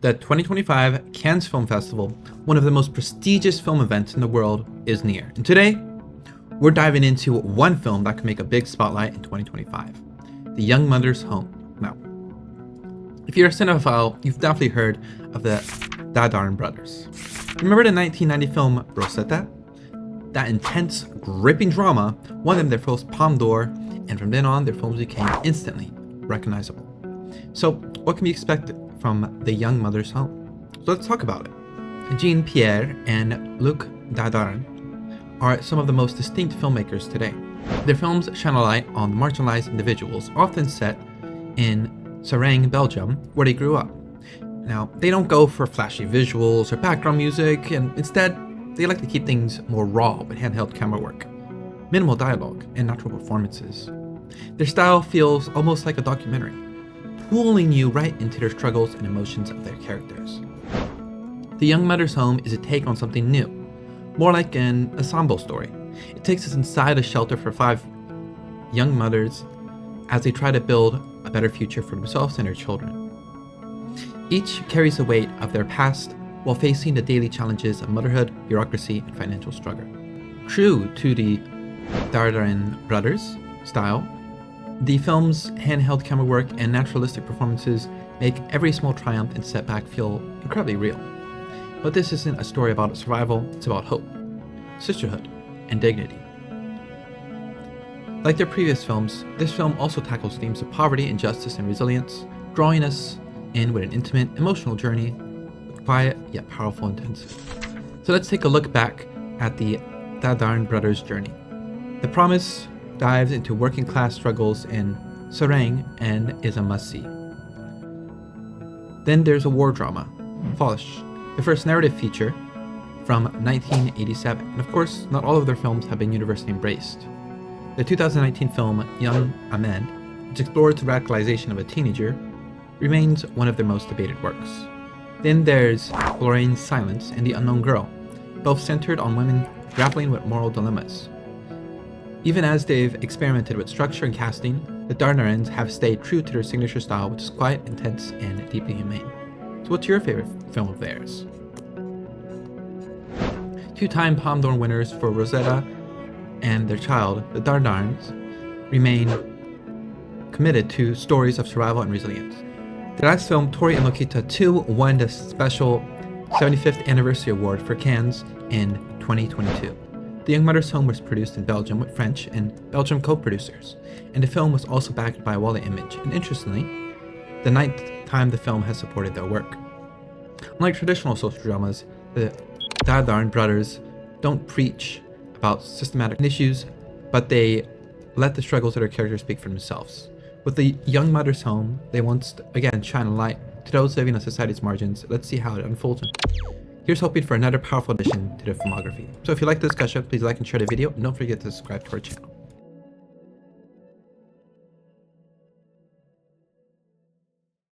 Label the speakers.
Speaker 1: The 2025 Cannes Film Festival, one of the most prestigious film events in the world, is near. And today, we're diving into one film that could make a big spotlight in 2025, The Young Mother's Home. Now, if you're a cinephile, you've definitely heard of the Dardenne brothers. Remember the 1990 film Rosetta? That intense, gripping drama won them their first Palme d'Or, and from then on, their films became instantly recognizable. So, what can we expect from The Young Mother's Home? So let's talk about it. Jean-Pierre and Luc Dardenne are some of the most distinct filmmakers today. Their films shine a light on marginalized individuals, often set in Belgium, where they grew up. Now, they don't go for flashy visuals or background music, and instead, they like to keep things more raw with handheld camera work, minimal dialogue, and natural performances. Their style feels almost like a documentary, pulling you right into their struggles and emotions of their characters. The Young Mother's Home is a take on something new, more like an ensemble story. It takes us inside a shelter for 5 young mothers as they try to build a better future for themselves and their children. Each carries the weight of their past while facing the daily challenges of motherhood, bureaucracy, and financial struggle. True to the Dardenne brothers' style, the film's handheld camera work and naturalistic performances make every small triumph and setback feel incredibly real. But this isn't a story about survival, it's about hope, sisterhood, and dignity. Like their previous films, this film also tackles themes of poverty, injustice, and resilience, drawing us in with an intimate, emotional journey with quiet yet powerful intensity. So let's take a look back at the Dardenne brothers' journey. The Promise dives into working class struggles in Serang and is a must-see. Then there's a war drama, Foch, the first narrative feature from 1987. And of course, not all of their films have been universally embraced. The 2019 film Young Amand, which explores the radicalization of a teenager, remains one of their most debated works. Then there's Lorraine's Silence and The Unknown Girl, both centered on women grappling with moral dilemmas. Even as they've experimented with structure and casting, the Dardennes have stayed true to their signature style, which is quiet, intense, and deeply humane. So what's your favorite film of theirs? 2-time Palme d'Or winners for Rosetta and their child, the Dardennes remain committed to stories of survival and resilience. Their last film, Tori and Lokita 2, won the special 75th Anniversary Award for Cannes in 2022. The Young Mother's Home was produced in Belgium with French and Belgian co-producers, and the film was also backed by Wally Image, and interestingly, the 9th time the film has supported their work. Unlike traditional social dramas, the Dardenne brothers don't preach about systematic issues, but they let the struggles of their characters speak for themselves. With The Young Mother's Home, they once again shine a light to those living on society's margins. Let's see how it unfolds. Here's hoping for another powerful addition to the filmography. So if you like the discussion, please like and share the video, and don't forget to subscribe to our channel.